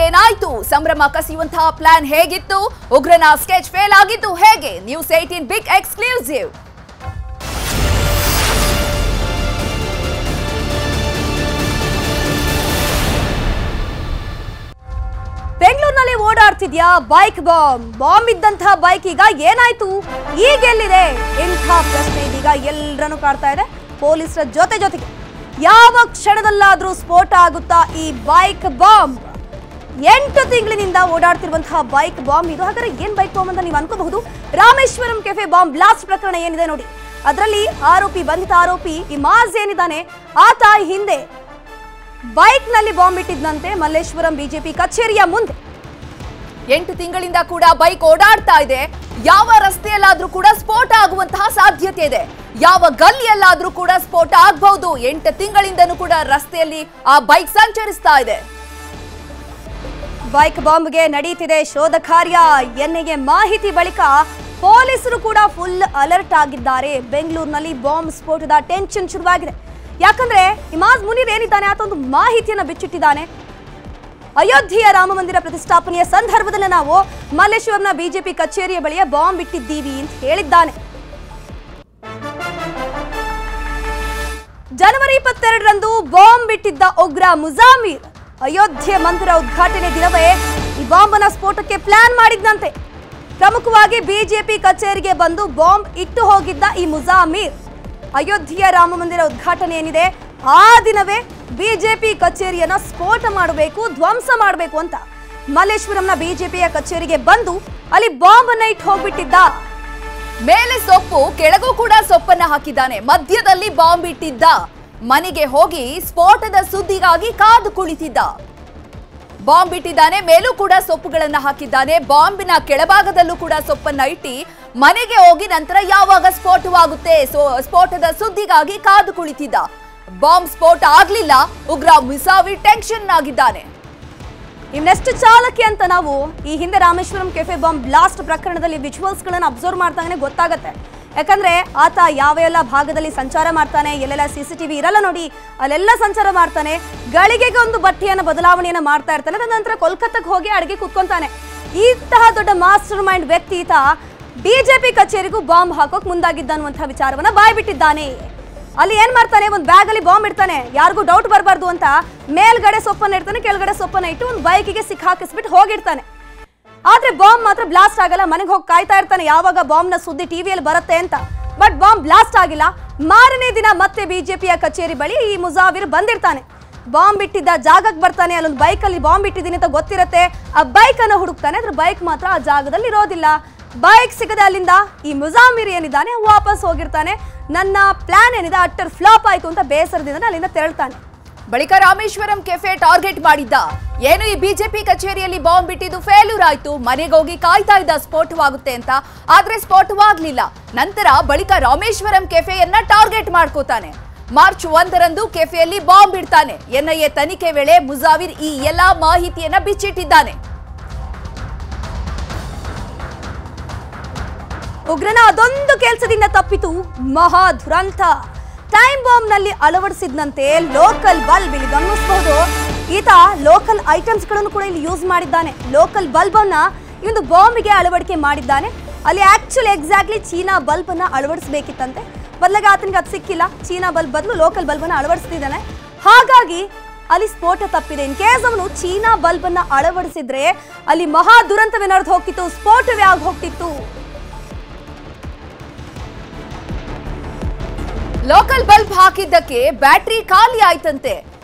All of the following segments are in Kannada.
ಏನಾಯ್ತು? ಸಂಭ್ರಮ ಕಸಿಯುವಂತಹ ಪ್ಲಾನ್ ಹೇಗಿತ್ತು? ಉಗ್ರನ ಸ್ಕೆಚ್ ಫೇಲ್ ಆಗಿದ್ದು ಹೇಗೆ? News 18 big exclusive. ಬೆಂಗಳೂರಿನಲ್ಲಿ ಓಡಾಡ್ತಿದ್ಯಾ ಬೈಕ್ ಬಾಂಬ್ ಇದ್ದಂತಹ ಬೈಕ್ ಈಗ ಏನಾಯ್ತು? ಈಗ ಎಲ್ಲಿದೆ? ಇಂಥ ಪ್ರಶ್ನೆ ಇದೀಗ ಎಲ್ಲರನ್ನು ಕಾಡ್ತಾ ಇದೆ. ಪೊಲೀಸರ ಜೊತೆಗೆ ಯಾವ ಕ್ಷಣದಲ್ಲಾದ್ರೂ ಸ್ಫೋಟ ಆಗುತ್ತಾ ಈ ಬೈಕ್ ಬಾಂಬ್? 8 ತಿಂಗಳಿನಿಂದ ಓಡಾಡ್ತಿರುವಂತಹ ಬೈಕ್ ಬಾಂಬ್ ಇದು. ಹಾಗಾದ್ರೆ ಏನ್ ಬೈಕ್ ಬಾಂಬ್ ಅಂತ ನೀವು ಅನ್ಕೋಬಹುದು. ರಾಮೇಶ್ವರಂ ಕೆಫೆ ಬಾಂಬ್ ಬ್ಲಾಸ್ಟ್ ಪ್ರಕರಣ ಏನಿದೆ ನೋಡಿ, ಅದರಲ್ಲಿ ಬಂಧಿತ ಆರೋಪಿ ಇಮಾಜ್ ಏನಿದ್ದಾನೆ, ಆತ ಹಿಂದೆ ಬೈಕ್ ನಲ್ಲಿ ಬಾಂಬ್ ಇಟ್ಟಿದ್ದಂತೆ ಮಲ್ಲೇಶ್ವರಂ ಬಿಜೆಪಿ ಕಚೇರಿಯ ಮುಂದೆ. 8 ತಿಂಗಳಿಂದ ಕೂಡ ಬೈಕ್ ಓಡಾಡ್ತಾ ಇದೆ. ಯಾವ ರಸ್ತೆಯಲ್ಲಾದ್ರೂ ಕೂಡ ಸ್ಫೋಟ ಆಗುವಂತಹ ಸಾಧ್ಯತೆ ಇದೆ. ಯಾವ ಗಲ್ಲಿಯಲ್ಲಾದ್ರೂ ಕೂಡ ಸ್ಫೋಟ ಆಗಬಹುದು. 8 ತಿಂಗಳಿಂದನೂ ಕೂಡ ರಸ್ತೆಯಲ್ಲಿ ಆ ಬೈಕ್ ಸಂಚರಿಸ್ತಾ ಇದೆ. ಬೈಕ್ ಬಾಂಬ್ಗೆ ನಡೆಯುತ್ತಿದೆ ಶೋಧ ಕಾರ್ಯ. ಎನ್ಐಎ ಮಾಹಿತಿ ಬಳಿಕ ಪೊಲೀಸರು ಕೂಡ ಫುಲ್ ಅಲರ್ಟ್ ಆಗಿದ್ದಾರೆ. ಬೆಂಗಳೂರಿನಲ್ಲಿ ಬಾಂಬ್ ಸ್ಫೋಟದ ಟೆನ್ಷನ್ ಶುರುವಾಗಿದೆ. ಯಾಕಂದ್ರೆ ಇಮಾಜ್ ಮುನೀರ್ ಏನಿದ್ದಾನೆ ಆತ ಒಂದು ಮಾಹಿತಿಯನ್ನು ಬಿಚ್ಚಿಟ್ಟಿದ್ದಾನೆ. ಅಯೋಧ್ಯೆಯ ರಾಮ ಮಂದಿರ ಪ್ರತಿಷ್ಠಾಪನೆಯ ಸಂದರ್ಭದಲ್ಲಿ ನಾವು ಮಲ್ಲೇಶ್ವರಂನ ಬಿಜೆಪಿ ಕಚೇರಿಯ ಬಳಿಯ ಬಾಂಬ್ ಇಟ್ಟಿದ್ದೀವಿ ಅಂತ ಹೇಳಿದ್ದಾನೆ. ಜನವರಿ 22ರಂದು ಬಾಂಬ್ ಇಟ್ಟಿದ್ದ ಉಗ್ರ ಮುಜಾಮಿರ್ ಅಯೋಧ್ಯೆ ಮಂದಿರ ಉದ್ಘಾಟನೆ ದಿನವೇ ಈ ಬಾಂಬನ ಸ್ಫೋಟಕ್ಕೆ ಪ್ಲಾನ್ ಮಾಡಿದ್ದಂತೆ. ಪ್ರಮುಖವಾಗಿ ಬಿಜೆಪಿ ಕಚೇರಿಗೆ ಬಂದು ಬಾಂಬ್ ಇಟ್ಟು ಹೋಗಿದ್ದ ಈ ಮುಜಾಮಿರ್ ಅಯೋಧ್ಯೆಯ ರಾಮ ಮಂದಿರ ಉದ್ಘಾಟನೆ ಏನಿದೆ ಆ ದಿನವೇ ಬಿಜೆಪಿ ಕಚೇರಿಯನ್ನ ಸ್ಫೋಟ ಮಾಡಬೇಕು, ಧ್ವಂಸ ಮಾಡಬೇಕು ಅಂತ ಮಲ್ಲೇಶ್ವರಂನ ಬಿಜೆಪಿಯ ಕಚೇರಿಗೆ ಬಂದು ಅಲ್ಲಿ ಬಾಂಬ್ ಅನ್ನ ಇಟ್ಟು ಹೋಗ್ಬಿಟ್ಟಿದ್ದ. ಮೇಲೆ ಸೊಪ್ಪು, ಕೆಳಗೂ ಕೂಡ ಸೊಪ್ಪನ್ನ ಹಾಕಿದ್ದಾನೆ. ಮಧ್ಯದಲ್ಲಿ ಬಾಂಬ್ ಇಟ್ಟಿದ್ದ. ಮನೆಗೆ ಹೋಗಿ ಸ್ಫೋಟದ ಸುದ್ದಿಗಾಗಿ ಕಾದು ಕುಳಿತಿದ್ದ. ಬಾಂಬ್ ಇಟ್ಟಿದ್ದಾನೆ, ಮೇಲೂ ಕೂಡ ಸೊಪ್ಪುಗಳನ್ನ ಹಾಕಿದ್ದಾನೆ. ಬಾಂಬಿನ ಕೆಳಭಾಗದಲ್ಲೂ ಕೂಡ ಸೊಪ್ಪನ್ನ ಇಟ್ಟಿ ಮನೆಗೆ ಹೋಗಿ ನಂತರ ಯಾವಾಗ ಸ್ಫೋಟವಾಗುತ್ತೆ ಸ್ಫೋಟದ ಸುದ್ದಿಗಾಗಿ ಕಾದು ಕುಳಿತಿದ್ದ. ಬಾಂಬ್ ಸ್ಫೋಟ ಆಗ್ಲಿಲ್ಲ. ಉಗ್ರ ಮುಜಾಮಿರ್ ಟೆನ್ಷನ್ ಆಗಿದ್ದಾನೆ. ಇನ್ನೆಷ್ಟು ಚಾಲಕಿ ಅಂತ ನಾವು ಈ ಹಿಂದೆ ರಾಮೇಶ್ವರಂ ಕೆಫೆ ಬಾಂಬ್ ಬ್ಲಾಸ್ಟ್ ಪ್ರಕರಣದಲ್ಲಿ ವಿಜುವಲ್ಸ್ ಗಳನ್ನ ಅಬ್ಸರ್ವ್ ಮಾಡ್ತಾನೆ ಗೊತ್ತಾಗತ್ತೆ. ಯಾಕಂದ್ರೆ ಆತ ಯಾವೆಲ್ಲ ಭಾಗದಲ್ಲಿ ಸಂಚಾರ ಮಾಡ್ತಾನೆ, ಎಲ್ಲೆಲ್ಲ CCTV ಇರಲ್ಲ ನೋಡಿ, ಅಲ್ಲೆಲ್ಲ ಸಂಚಾರ ಮಾಡ್ತಾನೆ. ಗಳಿಗೆಗೆ ಒಂದು ಬಟ್ಟೆಯನ್ನ ಬದಲಾವಣೆಯನ್ನ ಮಾಡ್ತಾ ಇರ್ತಾನೆ. ನಂತರ ಕೋಲ್ಕತ್ತಾಕ್ಕೆ ಹೋಗಿ ಅಡಿಗೆ ಕುತ್ಕೊಂತಾನೆ. ಇಂತಹ ದೊಡ್ಡ ಮಾಸ್ಟರ್ ಮೈಂಡ್ ವ್ಯಕ್ತಿ ಈತ ಬಿಜೆಪಿ ಕಚೇರಿಗೂ ಬಾಂಬ್ ಹಾಕೋಕ್ ಮುಂದಾಗಿದ್ದ ಅನ್ನುವಂತಹ ವಿಚಾರವನ್ನ ಬಾಯ್ಬಿಟ್ಟಿದ್ದಾನೆ. ಅಲ್ಲಿ ಏನ್ ಮಾಡ್ತಾನೆ, ಒಂದು ಬ್ಯಾಗ್ ಅಲ್ಲಿ ಬಾಂಬ್ ಇಡ್ತಾನೆ, ಯಾರಿಗೂ ಡೌಟ್ ಬರಬಾರ್ದು ಅಂತ ಮೇಲ್ಗಡೆ ಸೊಪ್ಪನ್ನ ಇಡ್ತಾನೆ, ಕೆಳಗಡೆ ಸೊಪ್ಪನ್ನ ಇಟ್ಟು ಒಂದು ಬೈಕಿಗೆ ಸಿಕ್ಕಾಕಿಸ್ಬಿಟ್ಟು ಹೋಗಿರ್ತಾನೆ. ಆದ್ರೆ ಬಾಂಬ್ ಮಾತ್ರ ಬ್ಲಾಸ್ಟ್ ಆಗಲ್ಲ. ಮನೆಗೆ ಹೋಗಿ ಕಾಯ್ತಾ ಇರ್ತಾನೆ ಯಾವಾಗ ಬಾಂಬ್ ನ ಸುದ್ದಿ ಟಿವಿಯಲ್ಲಿ ಬರುತ್ತೆ ಅಂತ. ಬಟ್ ಬಾಂಬ್ ಬ್ಲಾಸ್ಟ್ ಆಗಿಲ್ಲ. ಮಾರನೇ ದಿನ ಮತ್ತೆ ಬಿಜೆಪಿಯ ಕಚೇರಿ ಬಳಿ ಈ ಮುಜಾಮಿರ್ ಬಂದಿರ್ತಾನೆ. ಬಾಂಬ್ ಇಟ್ಟಿದ್ದ ಜಾಗಕ್ಕೆ ಬರ್ತಾನೆ. ಅಲ್ಲೊಂದು ಬೈಕ್ ಅಲ್ಲಿ ಬಾಂಬ್ ಇಟ್ಟಿದ್ದೀನಿ ಅಂತ ಗೊತ್ತಿರುತ್ತೆ. ಆ ಬೈಕ್ ಅನ್ನ ಹುಡುಕ್ತಾನೆ. ಅದ್ರ ಬೈಕ್ ಮಾತ್ರ ಆ ಜಾಗದಲ್ಲಿ ಇರೋದಿಲ್ಲ. ಬೈಕ್ ಸಿಗದೆ ಅಲ್ಲಿಂದ ಈ ಮುಜಾಮಿರ್ ಏನಿದ್ದಾನೆ ವಾಪಸ್ ಹೋಗಿರ್ತಾನೆ. ನನ್ನ ಪ್ಲಾನ್ ಏನಿದೆ ಅಟ್ಟರ್ ಫ್ಲಾಪ್ ಆಯ್ತು ಅಂತ ಬೇಸರದಿಂದ ಅಲ್ಲಿಂದ ತೆರಳ್ತಾನೆ. ಬಳಿಕ ರಾಮೇಶ್ವರಂ ಕೆಫೆ ಟಾರ್ಗೆಟ್ ಮಾಡಿದ್ದ. ಏನು ಈ ಬಿಜೆಪಿ ಕಚೇರಿಯಲ್ಲಿ ಬಾಂಬ್ ಇಟ್ಟಿದ್ದು ಫೇಲ್ಯೂರ್ ಆಯ್ತು. ಮನೆಗೆ ಹೋಗಿ ಕಾಯ್ತಾ ಇದ್ದ ಸ್ಫೋಟವಾಗುತ್ತೆ ಅಂತ. ಆದ್ರೆ ಸ್ಫೋಟವಾಗ್ಲಿಲ್ಲ. ನಂತರ ಬಳಿಕ ರಾಮೇಶ್ವರಂ ಕೆಫೆಯನ್ನ ಟಾರ್ಗೆಟ್ ಮಾಡ್ಕೋತಾನೆ. ಮಾರ್ಚ್ 1ರಂದು ಕೆಫೆಯಲ್ಲಿ ಬಾಂಬ್ ಇಡ್ತಾನೆ. ಎನ್ಐಎ ತನಿಖೆ ವೇಳೆ ಮುಜಾಮಿರ್ ಈ ಎಲ್ಲಾ ಮಾಹಿತಿಯನ್ನ ಬಿಚ್ಚಿಟ್ಟಿದ್ದಾನೆ. ಉಗ್ರನ ಅದೊಂದು ಕೆಲಸದಿಂದ ತಪ್ಪಿತು ಮಹಾ ದುರಂತ. ಟೈಮ್ ಬಾಂಬ್ ನಲ್ಲಿ ಅಳವಡಿಸಿದಂತೆ ಲೋಕಲ್ ಬಲ್ಬ್, ಇಲ್ಲಿ ಗಮನಿಸಬಹುದು ಈತ ಲೋಕಲ್ ಐಟಮ್ಸ್ ಗಳನ್ನು ಕೂಡ ಇಲ್ಲಿ ಯೂಸ್ ಮಾಡಿದ್ದಾನೆ. ಲೋಕಲ್ ಬಲ್ಬ್ ಅನ್ನ ಈ ಒಂದು ಬಾಂಬ್ಗೆ ಅಳವಡಿಕೆ ಮಾಡಿದ್ದಾನೆ. ಅಲ್ಲಿ ಆಕ್ಚುಲಿ ಎಕ್ಸಾಕ್ಟ್ಲಿ ಚೀನಾ ಬಲ್ಬ್ ಅನ್ನ ಅಳವಡಿಸಬೇಕಿತ್ತಂತೆ. ಬದಲಾಗಿ ಆತನಿಗೆ ಅದು ಸಿಕ್ಕಿಲ್ಲ. ಚೀನಾ ಬಲ್ಬ್ ಬದಲು ಲೋಕಲ್ ಬಲ್ಬ್ ಅನ್ನ ಅಳವಡಿಸ್ತಿದ್ದಾನೆ. ಹಾಗಾಗಿ ಅಲ್ಲಿ ಸ್ಫೋಟ ತಪ್ಪಿದೆ. ಇನ್ ಕೇಸ್ ಅವನು ಚೀನಾ ಬಲ್ಬ್ ಅನ್ನ ಅಳವಡಿಸಿದ್ರೆ ಅಲ್ಲಿ ಮಹಾ ದುರಂತವೇ ನಡೆದು ಹೋಗ್ತಿತ್ತು, ಸ್ಫೋಟವೇ ಆಗಿ ಹೋಗ್ತಿತ್ತು. ಲೋಕಲ್ ಬಲ್ಬ್ ಹಾಕಿದ್ದಕ್ಕೆ ಬ್ಯಾಟ್ರಿ ಖಾಲಿ ಆಯ್ತಂತೆ.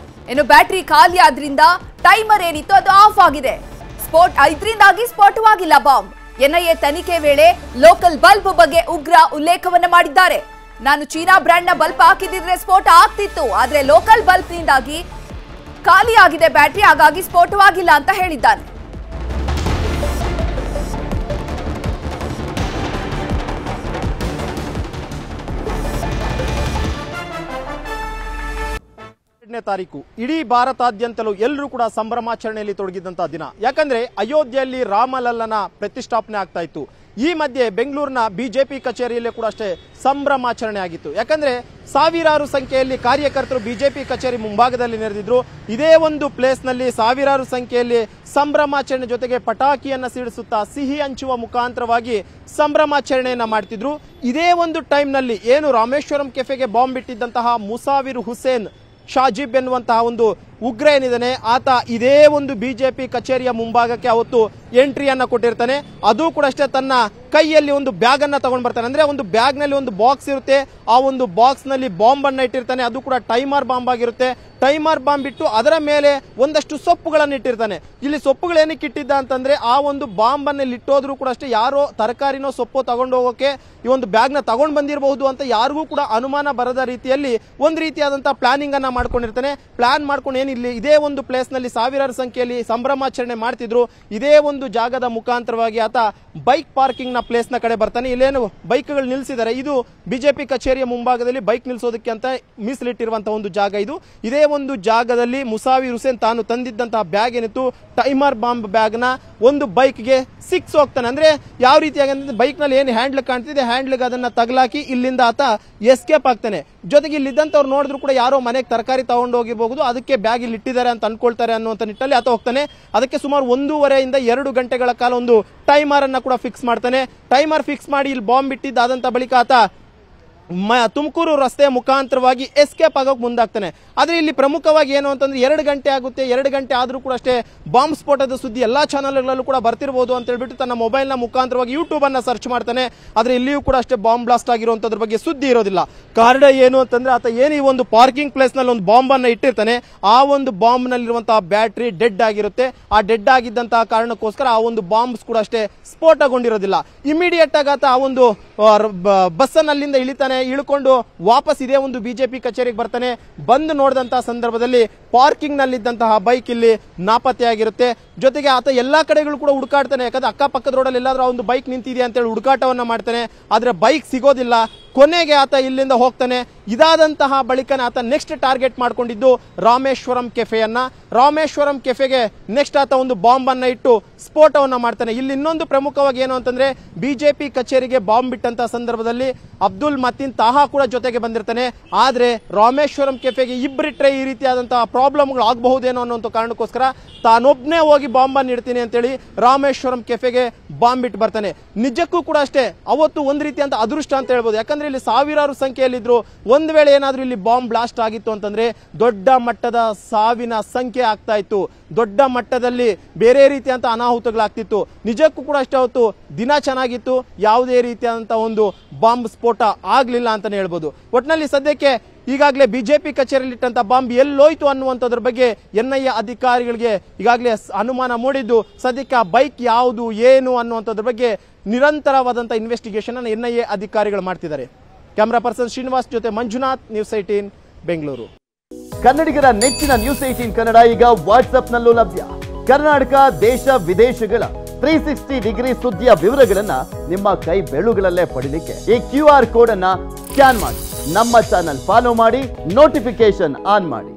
ಇನ್ನು ಬ್ಯಾಟ್ರಿ ಖಾಲಿ ಆದ್ರಿಂದ ಟೈಮರ್ ಏನಿತ್ತು ಅದು ಆಫ್ ಆಗಿದೆ. ಇದರಿಂದಾಗಿ ಸ್ಫೋಟವಾಗಿಲ್ಲ ಬಾಂಬ್. ಎನ್ಐಎ ತನಿಖೆ ವೇಳೆ ಲೋಕಲ್ ಬಲ್ಬ್ ಬಗ್ಗೆ ಉಗ್ರ ಉಲ್ಲೇಖವನ್ನ ಮಾಡಿದ್ದಾರೆ. ನಾನು ಚೀನಾ ಬ್ರ್ಯಾಂಡ್ ನ ಬಲ್ಬ್ ಹಾಕಿದ್ರೆ ಸ್ಫೋಟ ಆಗ್ತಿತ್ತು, ಆದ್ರೆ ಲೋಕಲ್ ಬಲ್ಬ್ ನಿಂದಾಗಿ ಖಾಲಿ ಆಗಿದೆ ಬ್ಯಾಟ್ರಿ, ಹಾಗಾಗಿ ಸ್ಫೋಟವಾಗಿಲ್ಲ ಅಂತ ಹೇಳಿದ್ದಾನೆ. ತಾರೀಕು ಇಡೀ ಭಾರತಾದ್ಯಂತಲೂ ಎಲ್ಲರೂ ಕೂಡ ಸಂಭ್ರಮಾಚರಣೆಯಲ್ಲಿ ತೊಡಗಿದಂತಹ ದಿನ. ಯಾಕಂದ್ರೆ ಅಯೋಧ್ಯೆಯಲ್ಲಿ ರಾಮಲಲ್ಲನ ಪ್ರತಿಷ್ಠಾಪನೆ ಆಗ್ತಾ ಇತ್ತು. ಈ ಮಧ್ಯೆ ಬೆಂಗಳೂರಿನ ಬಿಜೆಪಿ ಕಚೇರಿಯಲ್ಲೇ ಕೂಡ ಅಷ್ಟೇ ಸಂಭ್ರಮಾಚರಣೆ ಆಗಿತ್ತು. ಯಾಕಂದ್ರೆ ಸಾವಿರಾರು ಸಂಖ್ಯೆಯಲ್ಲಿ ಕಾರ್ಯಕರ್ತರು ಬಿಜೆಪಿ ಕಚೇರಿ ಮುಂಭಾಗದಲ್ಲಿ ನೆರೆದಿದ್ರು. ಇದೇ ಒಂದು ಪ್ಲೇಸ್ ನಲ್ಲಿ ಸಾವಿರಾರು ಸಂಖ್ಯೆಯಲ್ಲಿ ಸಂಭ್ರಮಾಚರಣೆ ಜೊತೆಗೆ ಪಟಾಕಿಯನ್ನ ಸಿಡಿಸುತ್ತಾ ಸಿಹಿ ಹಂಚುವ ಮುಖಾಂತರವಾಗಿ ಸಂಭ್ರಮಾಚರಣೆಯನ್ನ ಮಾಡ್ತಿದ್ರು. ಇದೇ ಒಂದು ಟೈಮ್ ನಲ್ಲಿ ಏನು ರಾಮೇಶ್ವರಂ ಕೆಫೆಗೆ ಬಾಂಬ್ ಬಿಟ್ಟಿದ್ದಂತಹ ಮುಸಾವಿರ್ ಹುಸೇನ್ ಶಾಜಿಬ್ ಎನ್ನುವಂತಹ ಒಂದು ಉಗ್ರ ಏನಿದ್ದಾನೆ ಆತ ಇದೇ ಒಂದು ಬಿಜೆಪಿ ಕಚೇರಿಯ ಮುಂಭಾಗಕ್ಕೆ ಅವತ್ತು ಎಂಟ್ರಿಯನ್ನ ಕೊಟ್ಟಿರ್ತಾನೆ. ಅದು ಕೂಡ ಅಷ್ಟೇ ತನ್ನ ಕೈಯಲ್ಲಿ ಒಂದು ಬ್ಯಾಗ್ ಅನ್ನ ತಗೊಂಡ್ ಬರ್ತಾನೆ. ಅಂದ್ರೆ ಒಂದು ಬ್ಯಾಗ್ ನಲ್ಲಿ ಒಂದು ಬಾಕ್ಸ್ ಇರುತ್ತೆ, ಆ ಒಂದು ಬಾಕ್ಸ್ ನಲ್ಲಿ ಬಾಂಬ್ ಅನ್ನ ಇಟ್ಟಿರ್ತಾನೆ. ಅದು ಕೂಡ ಟೈಮರ್ ಬಾಂಬ್ ಆಗಿರುತ್ತೆ. ಟೈಮರ್ ಬಾಂಬ್ ಬಿಟ್ಟು ಅದರ ಮೇಲೆ ಒಂದಷ್ಟು ಸೊಪ್ಪುಗಳನ್ನು ಇಟ್ಟಿರ್ತಾನೆ. ಇಲ್ಲಿ ಸೊಪ್ಪುಗಳು ಏನಕ್ಕೆ ಇಟ್ಟಿದ್ದ ಅಂತಂದ್ರೆ ಆ ಒಂದು ಬಾಂಬ್ ಅನ್ನ ಇಟ್ಟೋದ್ರೂ ಕೂಡ ಅಷ್ಟೇ ಯಾರೋ ತರಕಾರಿನೋ ಸೊಪ್ಪು ತಗೊಂಡು ಹೋಗೋಕೆ ಈ ಒಂದು ಬ್ಯಾಗ್ ನ ತಗೊಂಡ್ ಬಂದಿರಬಹುದು ಅಂತ ಯಾರಿಗೂ ಕೂಡ ಅನುಮಾನ ಬರದ ರೀತಿಯಲ್ಲಿ ಒಂದು ರೀತಿಯಾದಂತಹ ಪ್ಲಾನಿಂಗ್ ಅನ್ನ ಮಾಡ್ಕೊಂಡಿರ್ತಾನೆ. ಪ್ಲಾನ್ ಮಾಡ್ಕೊಂಡು ಏನಿಲ್ಲ ಇದೇ ಒಂದು ಪ್ಲೇಸ್ ನಲ್ಲಿ ಸಾವಿರಾರು ಸಂಖ್ಯೆಯಲ್ಲಿ ಸಂಭ್ರಮಾಚರಣೆ ಮಾಡ್ತಿದ್ರು. ಇದೇ ಒಂದು ಜಾಗದ ಮುಖಾಂತರವಾಗಿ ಆತ ಬೈಕ್ ಪಾರ್ಕಿಂಗ್ ನ ಪ್ಲೇಸ್ ನ ಕಡೆ ಬರ್ತಾನೆ. ಇಲ್ಲೇನು ಬೈಕ್ಗಳು ನಿಲ್ಸಿದ್ದಾರೆ, ಇದು ಬಿಜೆಪಿ ಕಚೇರಿಯ ಮುಂಭಾಗದಲ್ಲಿ ಬೈಕ್ ನಿಲ್ಸೋದಕ್ಕೆ ಅಂತ ಮೀಸಲಿಟ್ಟಿರುವಂತಹ ಒಂದು ಜಾಗ ಇದು. ಇದೇ ಒಂದು ಜಾಗದಲ್ಲಿ ಮುಸಾವಿರ್ ಹುಸೇನ್ ತಾನು ತಂದಿದ್ದಂತಹ ಬ್ಯಾಗ್ ಏನಿತ್ತು ಟೈಮರ್ ಬಾಂಬ್ ಬ್ಯಾಗ್ ನ ಒಂದು ಬೈಕ್ಗೆ ಸಿಕ್ಸ್ ಹೋಗ್ತಾನೆ. ಅಂದ್ರೆ ಯಾವ ರೀತಿಯಾಗಿ ಬೈಕ್ ನಲ್ಲಿ ಏನು ಹ್ಯಾಂಡ್ಲ್ ಕಾಣ್ತಿದೆ ಹ್ಯಾಂಡ್ಲ್ಗೆ ಅದನ್ನ ತಗಲಾಕಿ ಇಲ್ಲಿಂದ ಆತ ಎಸ್ಕೇಪ್ ಆಗ್ತಾನೆ. ಜೊತೆಗೆ ಇಲ್ಲಿದ್ದಂತವ್ರು ನೋಡಿದ್ರು ಕೂಡ ಯಾರೋ ಮನೆಗೆ ತರಕಾರಿ ತಗೊಂಡು ಹೋಗಿರಬಹುದು, ಅದಕ್ಕೆ ಬ್ಯಾಗ್ ಇಲ್ಲಿ ಇಟ್ಟಿದ್ದಾರೆ ಅಂತ ಅನ್ಕೊಳ್ತಾರೆ ಅನ್ನುವಂತ ನಿಟ್ಟಲ್ಲಿ ಆತ ಹೋಗ್ತಾನೆ. ಅದಕ್ಕೆ ಸುಮಾರು 1.5 ಇಂದ 2 ಗಂಟೆಗಳ ಕಾಲ ಒಂದು ಟೈಮರ್ ಅನ್ನ ಕೂಡ ಫಿಕ್ಸ್ ಮಾಡ್ತಾನೆ. ಟೈಮರ್ ಫಿಕ್ಸ್ ಮಾಡಿ ಇಲ್ಲಿ ಬಾಂಬ್ ಇಟ್ಟಿದ್ದಾದಂತ ಬಳಿಕ ಆತ ತುಮಕೂರು ರಸ್ತೆ ಮುಖಾಂತರವಾಗಿ ಎಸ್ಕೇಪ್ ಆಗೋಕೆ ಮುಂದಾಗ್ತಾನೆ. ಆದ್ರೆ ಇಲ್ಲಿ ಪ್ರಮುಖವಾಗಿ ಏನು ಅಂತಂದ್ರೆ 2 ಗಂಟೆ ಆಗುತ್ತೆ. 2 ಗಂಟೆ ಆದ್ರೂ ಕೂಡ ಅಷ್ಟೇ ಬಾಂಬ್ ಸ್ಫೋಟದ ಸುದ್ದಿ ಎಲ್ಲಾ ಚಾನೆಲ್ಗಳಲ್ಲೂ ಕೂಡ ಬರ್ತಿರಬಹುದು ಅಂತ ಹೇಳ್ಬಿಟ್ಟು ತನ್ನ ಮೊಬೈಲ್ ನ ಮುಖಾಂತರವಾಗಿ ಯೂಟ್ಯೂಬ್ ಅನ್ನ ಸರ್ಚ್ ಮಾಡ್ತಾನೆ. ಆದ್ರೆ ಇಲ್ಲಿಯೂ ಕೂಡ ಅಷ್ಟೇ ಬಾಂಬ್ ಬ್ಲಾಸ್ಟ್ ಆಗಿರುವಂತದ್ರ ಬಗ್ಗೆ ಸುದ್ದಿ ಇರೋದಿಲ್ಲ. ಕಾರಣ ಏನು ಅಂತಂದ್ರೆ ಆತ ಏನು ಈ ಒಂದು ಪಾರ್ಕಿಂಗ್ ಪ್ಲೇಸ್ ನಲ್ಲಿ ಒಂದು ಬಾಂಬ್ ಅನ್ನ ಇಟ್ಟಿರ್ತಾನೆ. ಆ ಒಂದು ಬಾಂಬ್ ನಲ್ಲಿರುವಂತಹ ಬ್ಯಾಟ್ರಿ ಡೆಡ್ ಆಗಿರುತ್ತೆ. ಆ ಡೆಡ್ ಆಗಿದ್ದಂತಹ ಕಾರಣಕ್ಕೋಸ್ಕರ ಆ ಒಂದು ಬಾಂಬ್ಸ್ ಕೂಡ ಅಷ್ಟೇ ಸ್ಫೋಟಗೊಂಡಿರೋದಿಲ್ಲ. ಇಮಿಡಿಯೇಟ್ ಆಗಿ ಆತ ಆ ಒಂದು ಬಸ್ ಅಲ್ಲಿಂದ ಇಳಿತಾನೆ. ಇಳ್ಕೊಂಡು ವಾಪಸ್ ಇದೇ ಒಂದು ಬಿಜೆಪಿ ಕಚೇರಿಗೆ ಬರ್ತಾನೆ. ಬಂದು ನೋಡಿದಂತಹ ಸಂದರ್ಭದಲ್ಲಿ ಪಾರ್ಕಿಂಗ್ ನಲ್ಲಿದ್ದಂತಹ ಬೈಕ್ ಇಲ್ಲಿ ನಾಪತ್ತೆಯಾಗಿರುತ್ತೆ. ಜೊತೆಗೆ ಆತ ಎಲ್ಲಾ ಕಡೆಗಳು ಕೂಡ ಹುಡುಕಾಡ್ತಾನೆ. ಯಾಕಂದ್ರೆ ಅಕ್ಕಪಕ್ಕದ ರೋಡಲ್ಲಿ ಎಲ್ಲಾದ್ರೂ ಒಂದು ಬೈಕ್ ನಿಂತಿದೆ ಅಂತೇಳಿ ಹುಡುಕಾಟವನ್ನ ಮಾಡ್ತಾನೆ. ಆದ್ರೆ ಬೈಕ್ ಸಿಗೋದಿಲ್ಲ. ಕೊನೆಗೆ ಆತ ಇಲ್ಲಿಂದ ಹೋಗ್ತಾನೆ. ಇದಾದಂತಹ ಬಳಿಕ ಆತ ನೆಕ್ಸ್ಟ್ ಟಾರ್ಗೆಟ್ ಮಾಡ್ಕೊಂಡಿದ್ದು ರಾಮೇಶ್ವರಂ ಕೆಫೆಯನ್ನ. ರಾಮೇಶ್ವರಂ ಕೆಫೆಗೆ ನೆಕ್ಸ್ಟ್ ಆತ ಒಂದು ಬಾಂಬ್ ಅನ್ನ ಇಟ್ಟು ಸ್ಫೋಟವನ್ನ ಮಾಡ್ತಾನೆ. ಇಲ್ಲಿ ಇನ್ನೊಂದು ಪ್ರಮುಖವಾಗಿ ಏನು ಅಂತಂದ್ರೆ ಬಿಜೆಪಿ ಕಚೇರಿಗೆ ಬಾಂಬ್ ಬಿಟ್ಟಂತಹ ಸಂದರ್ಭದಲ್ಲಿ ಅಬ್ದುಲ್ ಮತೀನ್ ತಾಹಾ ಕೂಡ ಜೊತೆಗೆ ಬಂದಿರ್ತಾನೆ. ಆದ್ರೆ ರಾಮೇಶ್ವರಂ ಕೆಫೆಗೆ ಇಬ್ಬರಿಟ್ರೆ ಈ ರೀತಿಯಾದಂತಹ ಪ್ರಾಬ್ಲಮ್ಗಳು ಆಗಬಹುದೇನೋ ಅನ್ನೋ ಕಾರಣಕ್ಕೋಸ್ಕರ ತಾನೊಬ್ನೇ ಹೋಗಿ ಬಾಂಬ್ ಅನ್ನು ಇಡ್ತೀನಿ ಅಂತೇಳಿ ರಾಮೇಶ್ವರಂ ಕೆಫೆಗೆ ಬಾಂಬ್ ಇಟ್ಟು ಬರ್ತಾನೆ. ನಿಜಕ್ಕೂ ಕೂಡ ಅಷ್ಟೇ ಅವತ್ತು ಒಂದು ರೀತಿಯಂತ ಅದೃಷ್ಟ ಅಂತ ಹೇಳ್ಬೋದು. ಯಾಕಂದ್ರೆ ಇಲ್ಲಿ ಸಾವಿರಾರು ಸಂಖ್ಯೆಯಲ್ಲಿದ್ರು. ಒಂದು ವೇಳೆ ಏನಾದ್ರೂ ಇಲ್ಲಿ ಬಾಂಬ್ ಬ್ಲಾಸ್ಟ್ ಆಗಿತ್ತು ಅಂತಂದ್ರೆ ದೊಡ್ಡ ಮಟ್ಟದ ಸಾವಿನ ಸಂಖ್ಯೆ ಆಗ್ತಾ ಇತ್ತು. ದೊಡ್ಡ ಮಟ್ಟದಲ್ಲಿ ಬೇರೆ ರೀತಿಯಂತ ಅನಾಹುತಗಳಾಗ್ತಿತ್ತು. ನಿಜಕ್ಕೂ ಕೂಡ ಅಷ್ಟೇ ಅವತ್ತು ದಿನ ಚೆನ್ನಾಗಿತ್ತು. ಯಾವುದೇ ರೀತಿಯಾದಂತಹ ಒಂದು ಬಾಂಬ್ ಸ್ಫೋಟ ಆಗ್ಲಿಲ್ಲ ಅಂತಾನೆ ಹೇಳ್ಬೋದು. ಒಟ್ಟಿನಲ್ಲಿ ಸದ್ಯಕ್ಕೆ ಈಗಾಗಲೇ ಬಿಜೆಪಿ ಕಚೇರಿಯಲ್ಲಿ ಇಟ್ಟಂತ ಬಾಂಬ್ ಎಲ್ಲೋಯ್ತು ಅನ್ನುವಂಥದ್ರ ಬಗ್ಗೆ NIA ಅಧಿಕಾರಿಗಳಿಗೆ ಈಗಾಗಲೇ ಅನುಮಾನ ಮೂಡಿದ್ದು ಸದ್ಯಕ್ಕೆ ಆ ಬೈಕ್ ಯಾವುದು ಏನು ಅನ್ನುವಂಥದ್ರ ಬಗ್ಗೆ ನಿರಂತರವಾದಂತಹ ಇನ್ವೆಸ್ಟಿಗೇಷನ್ ಅನ್ನು NIA ಅಧಿಕಾರಿಗಳು ಮಾಡ್ತಿದ್ದಾರೆ. ಕ್ಯಾಮರಾ ಪರ್ಸನ್ ಶ್ರೀನಿವಾಸ್ ಜೊತೆ ಮಂಜುನಾಥ್, ನ್ಯೂಸ್ 18 ಬೆಂಗಳೂರು. ಕನ್ನಡಿಗರ ನೆಚ್ಚಿನ ನ್ಯೂಸ್ 18 ಕನ್ನಡ ಈಗ ವಾಟ್ಸ್ಆಪ್ನಲ್ಲೂ ಲಭ್ಯ. ಕರ್ನಾಟಕ, ದೇಶ ವಿದೇಶಗಳ 360 ಡಿಗ್ರಿ ಸುದ್ದಿಯ ವಿವರಗಳನ್ನ ನಿಮ್ಮ ಕೈ ಬೆರಳುಗಳಲ್ಲೇ ಪಡಿಲಿಕ್ಕೆ ಈ QR ಕೋಡ್ ಅನ್ನ ಸ್ಕ್ಯಾನ್ ಮಾಡಿ ನಮ್ಮ ಚಾನಲ್ ಫಾಲೋ ಮಾಡಿ, ನೋಟಿಫಿಕೇಶನ್ ಆನ್ ಮಾಡಿ.